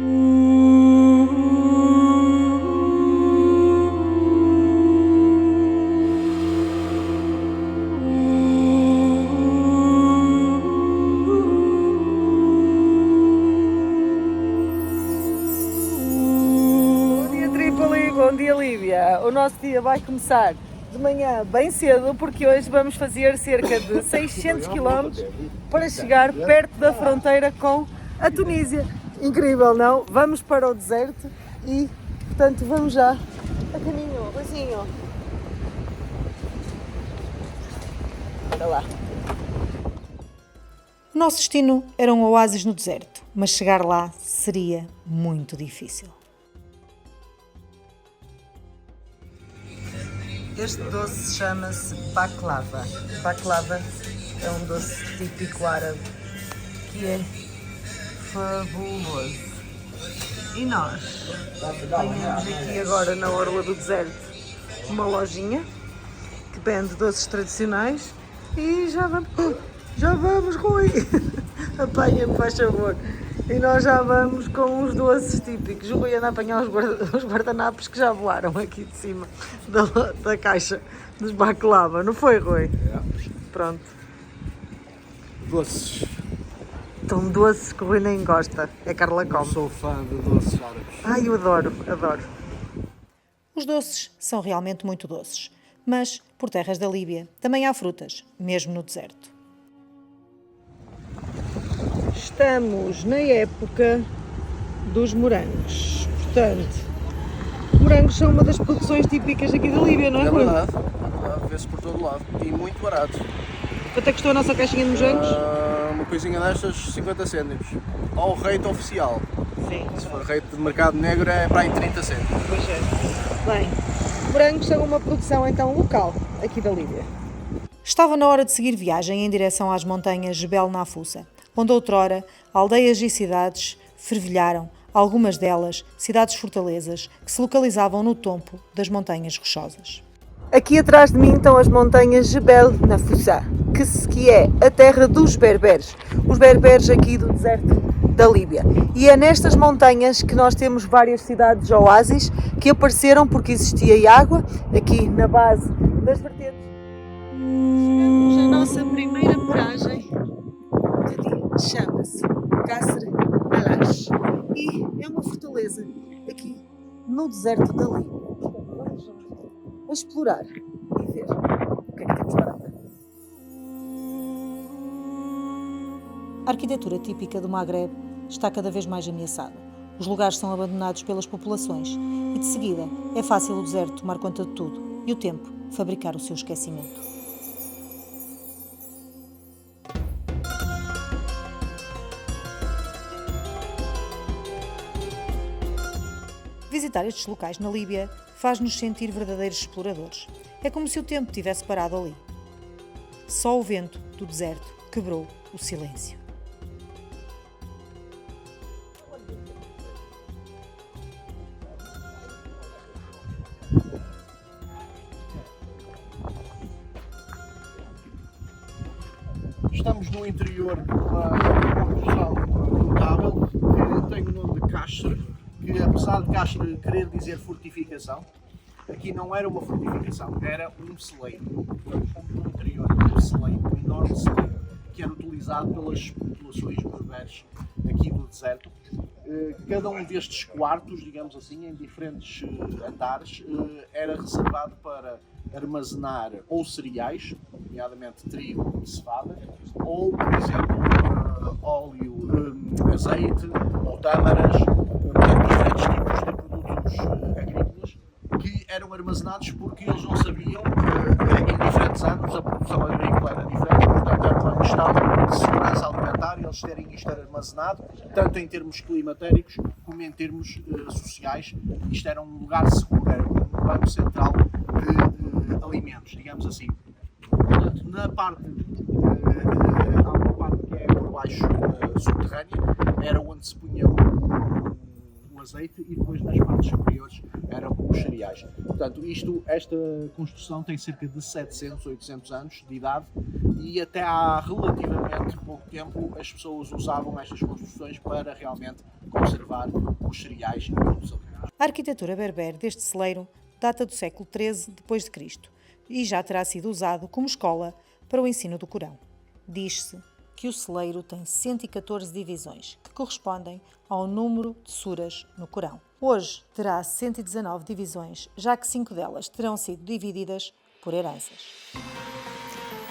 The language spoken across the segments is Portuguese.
Bom dia, Líbia. O nosso dia vai começar de manhã bem cedo, porque hoje vamos fazer cerca de 600 km para chegar perto da fronteira com a Tunísia. Incrível, não? Vamos para o deserto e, portanto, vamos já a caminho, Luizinho. Olha lá. O nosso destino era um oásis no deserto, mas chegar lá seria muito difícil. Este doce chama-se baklava. Baklava é um doce típico árabe que é fabuloso. E nós temos aqui agora na orla do deserto uma lojinha que vende doces tradicionais e já vamos, Rui! Apanha-me, faz favor. E nós já vamos com os doces típicos. O Rui anda a apanhar os guardanapos que já voaram aqui de cima da caixa dos baklava. Não foi, Rui? É. Pronto. Doces. Tão doces que o Rui nem gosta. É Carla come. Sou fã de doces árabes. Ai, eu adoro. Os doces são realmente muito doces, mas por terras da Líbia também há frutas, mesmo no deserto. Estamos na época dos morangos. Portanto, morangos são uma das produções típicas aqui da Líbia, não é, É Rui? verdade. Vê-se por todo lado. E muito barato. Quanto é que custou a nossa caixinha de morangos? Uma coisinha destas, 50 cêntimos. Ao rate oficial. Sim. Se for rate de mercado negro é para aí 30 cêntimos. Pois é. Bem, morangos são uma produção então local aqui da Líbia. Estava na hora de seguir viagem em direção às montanhas Jebel Nafusa, onde outrora aldeias e cidades fervilharam, algumas delas cidades-fortalezas que se localizavam no topo das montanhas rochosas. Aqui atrás de mim estão as montanhas Jebel Nafusa, que é a terra dos berberes. Os berberes aqui do deserto da Líbia. E é nestas montanhas que nós temos várias cidades oásis que apareceram porque existia água aqui na base das vertentes. Chegamos à nossa primeira paragem do dia. Chama-se Qasr al-Ash e é uma fortaleza aqui no deserto da Líbia. Vamos a explorar e ver o que é que temos para ver. A arquitetura típica do Maghreb está cada vez mais ameaçada. Os lugares são abandonados pelas populações e, de seguida, é fácil o deserto tomar conta de tudo e o tempo fabricar o seu esquecimento. Visitar estes locais na Líbia faz-nos sentir verdadeiros exploradores. É como se o tempo tivesse parado ali. Só o vento do deserto quebrou o silêncio. Estamos no interior de uma construção notável que tem o nome de Qasr, que apesar de Qasr querer dizer fortificação, aqui não era uma fortificação, era um celeiro. Estamos no interior de um celeiro, um enorme celeiro, que era utilizado pelas populações berberes aqui do deserto. Cada um destes quartos, digamos assim, em diferentes andares, era reservado para armazenar ou cereais, nomeadamente trigo e cevada, ou, por exemplo, óleo, azeite ou tâmaras, diferentes tipos de produtos agrícolas que eram armazenados porque eles não sabiam, em diferentes anos a produção agrícola era diferente, portanto era uma questão de segurança alimentar eles terem isto armazenado, tanto em termos climatéricos como em termos sociais. Isto era um lugar seguro, era um banco central de alimentos, digamos assim. Portanto, na parte, há uma parte que é por baixo subterrânea, era onde se punha o o azeite e depois nas partes superiores eram os cereais. Portanto, esta construção tem cerca de 700, 800 anos de idade e até há relativamente pouco tempo as pessoas usavam estas construções para realmente conservar os cereais e outros alimentos. A arquitetura berber deste celeiro data do século XIII d.C. e já terá sido usado como escola para o ensino do Corão. Diz-se que o celeiro tem 114 divisões, que correspondem ao número de suras no Corão. Hoje terá 119 divisões, já que 5 delas terão sido divididas por heranças.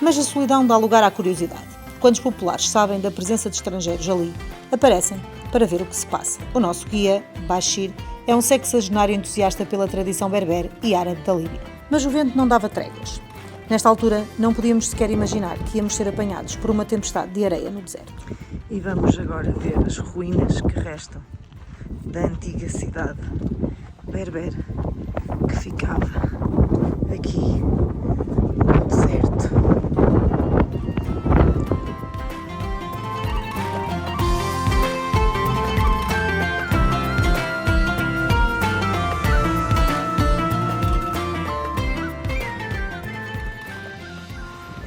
Mas a solidão dá lugar à curiosidade. Quando os populares sabem da presença de estrangeiros ali, aparecem para ver o que se passa. O nosso guia, Bashir, é um sexagenário entusiasta pela tradição berber e árabe da Líbia. Mas o vento não dava tréguas. Nesta altura, não podíamos sequer imaginar que íamos ser apanhados por uma tempestade de areia no deserto. E vamos agora ver as ruínas que restam da antiga cidade berber que ficava aqui no deserto.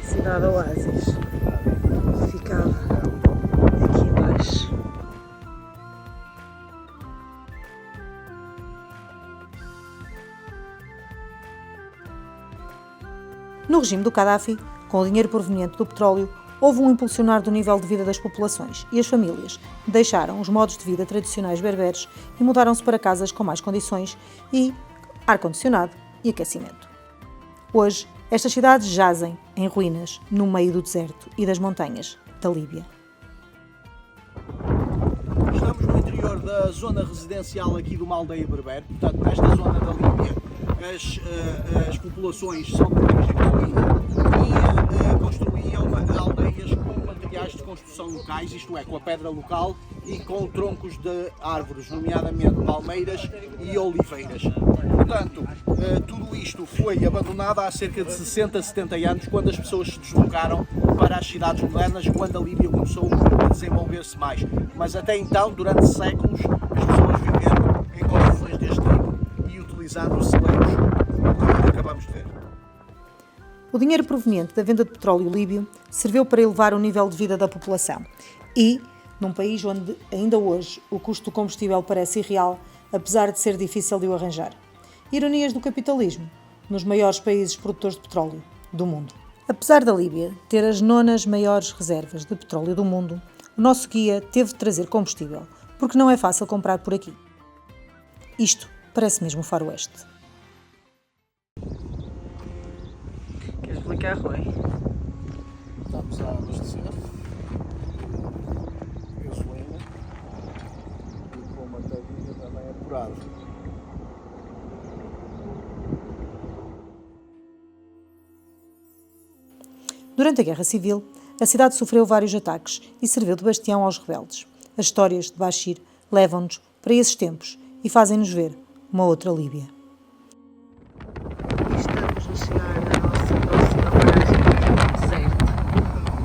Cidade Oásis ficava aqui embaixo. No regime do Gaddafi, com o dinheiro proveniente do petróleo, houve um impulsionar do nível de vida das populações e as famílias deixaram os modos de vida tradicionais berberes e mudaram-se para casas com mais condições e ar-condicionado e aquecimento. Hoje, estas cidades jazem em ruínas no meio do deserto e das montanhas da Líbia. Estamos no interior da zona residencial aqui de uma aldeia berber, portanto nesta zona da Líbia as populações são de origem beduína e construíam aldeias com materiais de construção locais, isto é, com a pedra local e com troncos de árvores, nomeadamente palmeiras e oliveiras. Portanto, tudo isto foi abandonado há cerca de 60, 70 anos, quando as pessoas se deslocaram para as cidades modernas, quando a Líbia começou a desenvolver-se mais. Mas até então, durante séculos, as pessoas viveram em condições deste tipo e utilizando os celeiros, como acabamos de ver. O dinheiro proveniente da venda de petróleo líbio serviu para elevar o nível de vida da população e, num país onde ainda hoje o custo do combustível parece irreal, apesar de ser difícil de o arranjar. Ironias do capitalismo, nos maiores países produtores de petróleo do mundo. Apesar da Líbia ter as 9ª maiores reservas de petróleo do mundo, o nosso guia teve de trazer combustível, porque não é fácil comprar por aqui. Isto parece mesmo o faroeste. Queres explicar, Rui? Estamos a abastecer gasolina e com uma tavinha também apurada. Durante a Guerra Civil, a cidade sofreu vários ataques e serviu de bastião aos rebeldes. As histórias de Bashir levam-nos para esses tempos e fazem-nos ver uma outra Líbia. Estamos a chegar à nossa próxima paragem no deserto.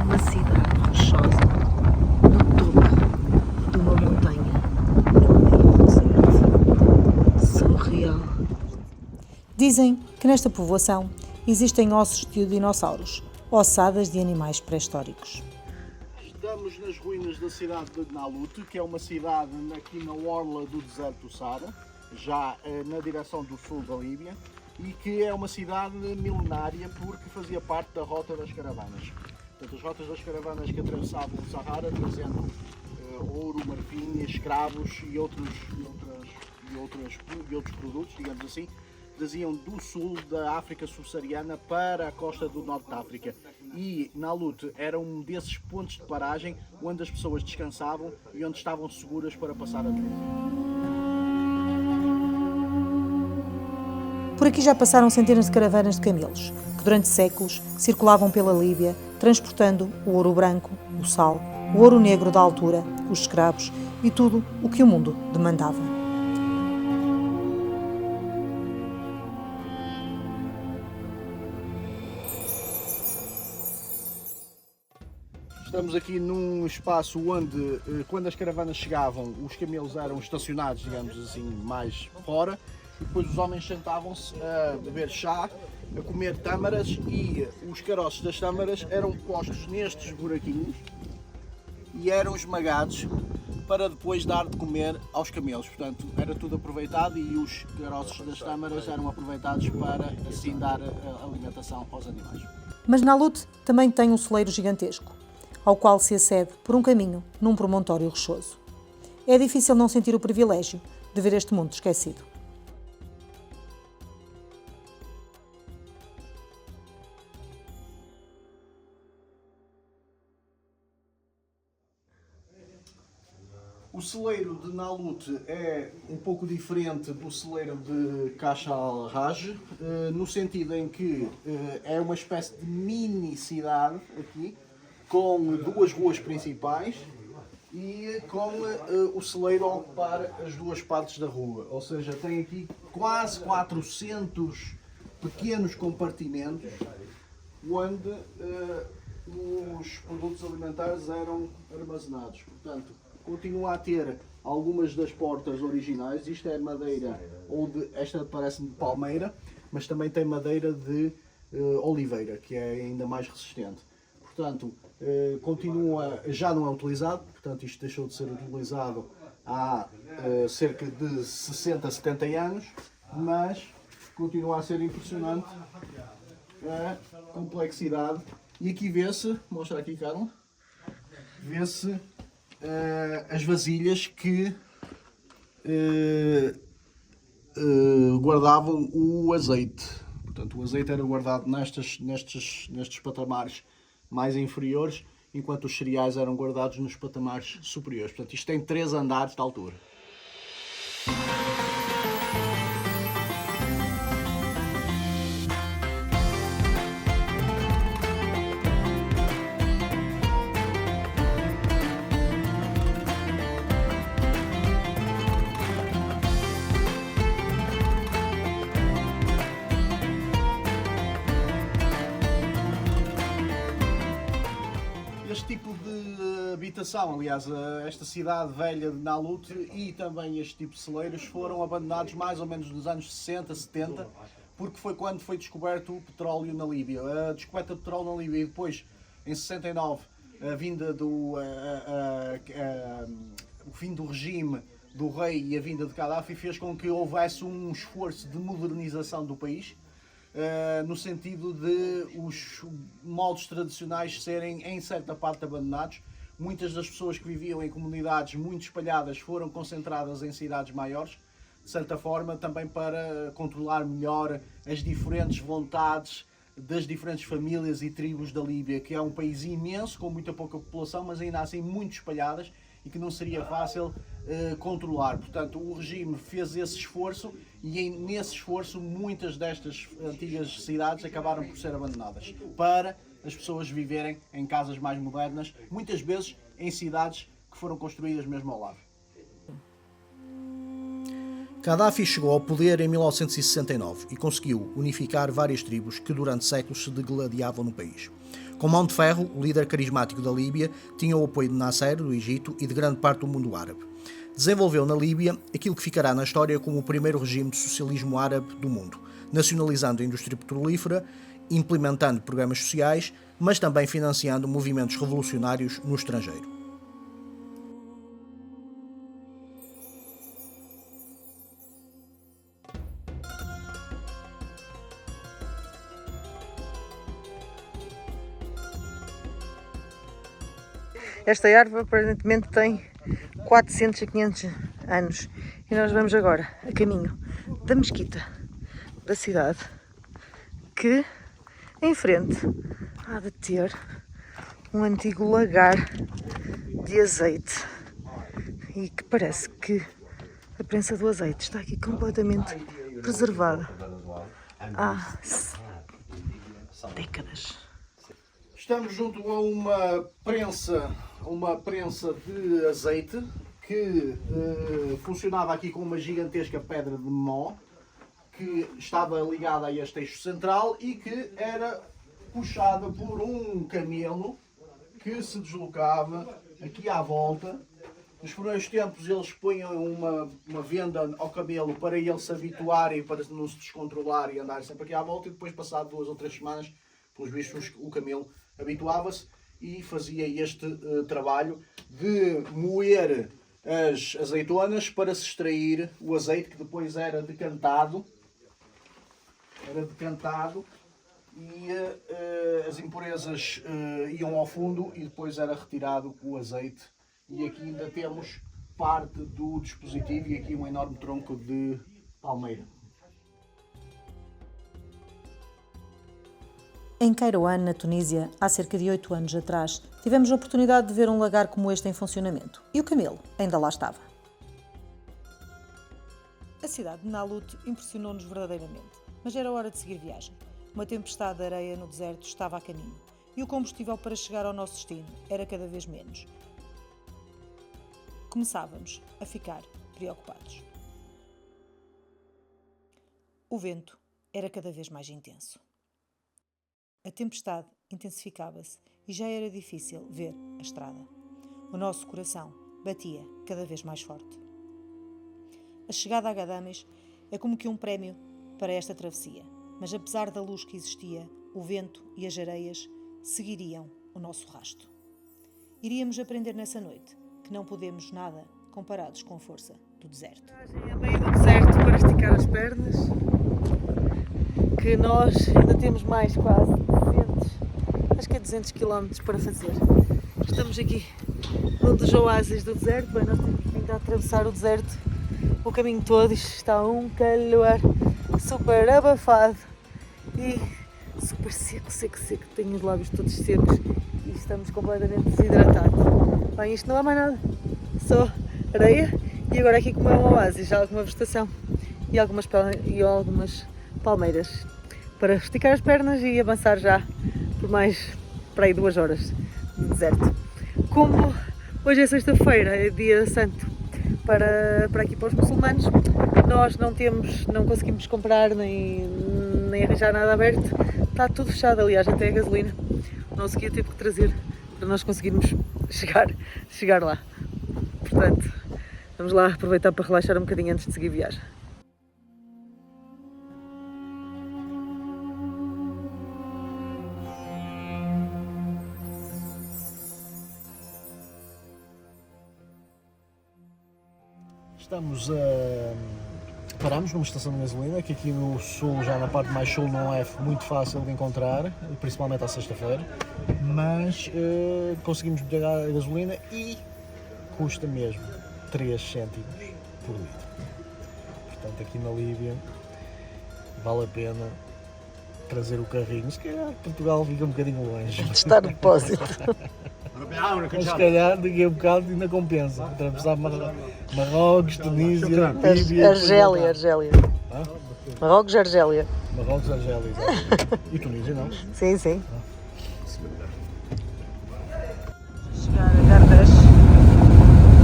Uma cidade rochosa no topo de uma montanha no meio do deserto. Surreal. Dizem que nesta povoação existem ossos de dinossauros, ossadas de animais pré-históricos. Estamos nas ruínas da cidade de Nalut, que é uma cidade aqui na orla do deserto do Sara, já na direção do sul da Líbia, e que é uma cidade milenária porque fazia parte da rota das caravanas. Portanto, as rotas das caravanas que atravessavam o Sahara, trazendo ouro, marfim, escravos e outros produtos, digamos assim, traziam do sul da África subsaariana para a costa do norte da África. E Nalut era um desses pontos de paragem onde as pessoas descansavam e onde estavam seguras para passar a noite. Por aqui já passaram centenas de caravanas de camelos, que durante séculos circulavam pela Líbia, transportando o ouro branco, o sal, o ouro negro da altura, os escravos e tudo o que o mundo demandava. Estamos aqui num espaço onde, quando as caravanas chegavam, os camelos eram estacionados, digamos assim, mais fora, e depois os homens sentavam-se a beber chá, a comer tâmaras, e os caroços das tâmaras eram postos nestes buraquinhos e eram esmagados para depois dar de comer aos camelos. Portanto, era tudo aproveitado e os caroços das tâmaras eram aproveitados para assim dar a alimentação aos animais. Mas Nalut também tem um celeiro gigantesco, ao qual se acede por um caminho num promontório rochoso. É difícil não sentir o privilégio de ver este mundo esquecido. O celeiro de Nalut é um pouco diferente do celeiro de Caixa Al-Raj, no sentido em que é uma espécie de mini cidade aqui, com duas ruas principais e com o celeiro a ocupar as duas partes da rua. Ou seja, tem aqui quase 400 pequenos compartimentos onde os produtos alimentares eram armazenados. Portanto, continua a ter algumas das portas originais. Isto é madeira, esta parece-me de palmeira, mas também tem madeira de oliveira, que é ainda mais resistente. Portanto, continua, já não é utilizado, portanto isto deixou de ser utilizado há cerca de 60, 70 anos, mas continua a ser impressionante a complexidade. E aqui vê-se, mostra aqui, Carla, vê-se as vasilhas que guardavam o azeite. Portanto, o azeite era guardado nestes patamares mais inferiores, enquanto os cereais eram guardados nos patamares superiores. Portanto, isto tem 3 andares de altura. Este tipo de habitação, aliás, esta cidade velha de Nalut e também este tipo de celeiros foram abandonados mais ou menos nos anos 60, 70, porque foi quando foi descoberto o petróleo na Líbia. A descoberta de petróleo na Líbia e depois, em 69, a vinda o fim do regime do rei e a vinda de Gaddafi fez com que houvesse um esforço de modernização do país, no sentido de os moldes tradicionais serem em certa parte abandonados. Muitas das pessoas que viviam em comunidades muito espalhadas foram concentradas em cidades maiores, de certa forma também para controlar melhor as diferentes vontades das diferentes famílias e tribos da Líbia, que é um país imenso, com muita pouca população, mas ainda assim muito espalhadas e que não seria fácil controlar. Portanto, o regime fez esse esforço e nesse esforço muitas destas antigas cidades acabaram por ser abandonadas para as pessoas viverem em casas mais modernas, muitas vezes em cidades que foram construídas mesmo ao lado. Gaddafi chegou ao poder em 1969 e conseguiu unificar várias tribos que durante séculos se degladiavam no país. Com mão de ferro, o líder carismático da Líbia tinha o apoio de Nasser, do Egito, e de grande parte do mundo árabe. Desenvolveu na Líbia aquilo que ficará na história como o primeiro regime de socialismo árabe do mundo, nacionalizando a indústria petrolífera, implementando programas sociais, mas também financiando movimentos revolucionários no estrangeiro. Esta árvore aparentemente tem 400 a 500 anos e nós vamos agora a caminho da mesquita da cidade, que em frente há de ter um antigo lagar de azeite e que parece que a prensa do azeite está aqui completamente preservada há décadas. Estamos junto a uma prensa de azeite que funcionava aqui com uma gigantesca pedra de mó que estava ligada a este eixo central e que era puxada por um camelo que se deslocava aqui à volta. Nos primeiros tempos eles punham uma venda ao camelo para ele se habituar e para não se descontrolar e andar sempre aqui à volta, e depois, passado 2 ou 3 semanas, pelos vistos, o camelo habituava-se e fazia este trabalho de moer as azeitonas para se extrair o azeite, que depois era decantado e as impurezas iam ao fundo e depois era retirado o azeite. E aqui ainda temos parte do dispositivo e aqui um enorme tronco de palmeira. Em Kairouan, na Tunísia, há cerca de 8 anos atrás, tivemos a oportunidade de ver um lagar como este em funcionamento. E o camelo ainda lá estava. A cidade de Nalut impressionou-nos verdadeiramente, mas era hora de seguir viagem. Uma tempestade de areia no deserto estava a caminho e o combustível para chegar ao nosso destino era cada vez menos. Começávamos a ficar preocupados. O vento era cada vez mais intenso. A tempestade intensificava-se e já era difícil ver a estrada. O nosso coração batia cada vez mais forte. A chegada a Gadames é como que um prémio para esta travessia, mas apesar da luz que existia, o vento e as areias seguiriam o nosso rasto. Iríamos aprender nessa noite que não podemos nada comparados com a força do deserto. A meio do deserto para esticar as pernas, que nós ainda temos mais quase 200 km para fazer. Estamos aqui num dos oásis do deserto. Bem, nós temos vindo a atravessar o deserto o caminho todo. Isto está um calor super abafado e super seco. Tenho os lábios todos secos e estamos completamente desidratados. Bem, isto não é mais nada, só areia e agora aqui como é um oásis, já há alguma vegetação e algumas palmeiras para esticar as pernas e avançar já por mais para aí 2 horas de deserto. Como hoje é sexta-feira, é dia santo para aqui para os muçulmanos, nós não conseguimos comprar nem arranjar nada aberto, está tudo fechado, aliás até a gasolina o nosso guia teve que trazer para nós conseguirmos chegar lá. Portanto, vamos lá aproveitar para relaxar um bocadinho antes de seguir viagem. Paramos numa estação de gasolina, que aqui no sul, já na parte mais sul, não é muito fácil de encontrar, principalmente à sexta-feira, mas conseguimos pegar a gasolina e custa mesmo 3 cêntimos por litro. Portanto, aqui na Líbia vale a pena trazer o carrinho. Se calhar Portugal fica um bocadinho longe. Está no depósito. Mas se calhar daqui a bocado ainda compensa. Atravessar Marrocos, Tunísia, Líbia. Argélia. Marrocos, Argélia. Marrocos, Argélia, exato. E Tunísia, não? Sim. Chegar a Gardash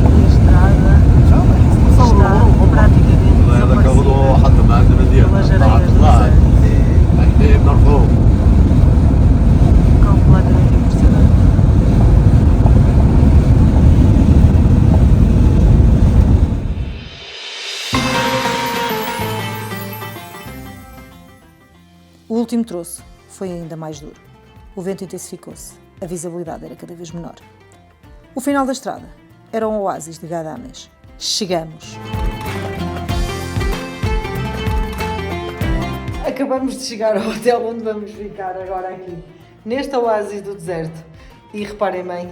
e a estrada está praticamente desaparecida pelas areias do deserto. Completamente impressionante. O último troço foi ainda mais duro. O vento intensificou-se, a visibilidade era cada vez menor. O final da estrada era um oásis de Gadames. Chegamos! Acabamos de chegar ao hotel onde vamos ficar agora aqui, neste oásis do deserto. E reparem bem,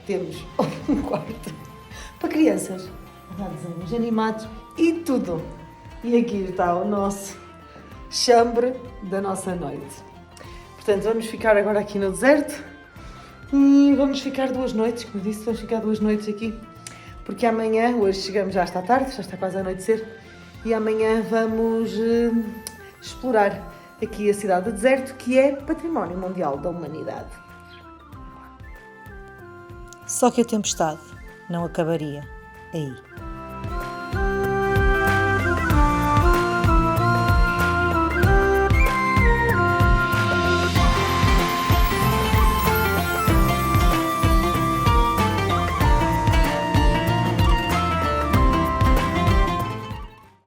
temos um quarto para crianças, desenhos animados e tudo. E aqui está o nosso chambre da nossa noite. Portanto, vamos ficar agora aqui no deserto e vamos ficar 2 noites, como disse, vamos ficar 2 noites aqui, porque amanhã, hoje chegamos, já está tarde, já está quase a anoitecer, e amanhã vamos explorar aqui a cidade do deserto, que é Património Mundial da Humanidade. Só que a tempestade não acabaria aí.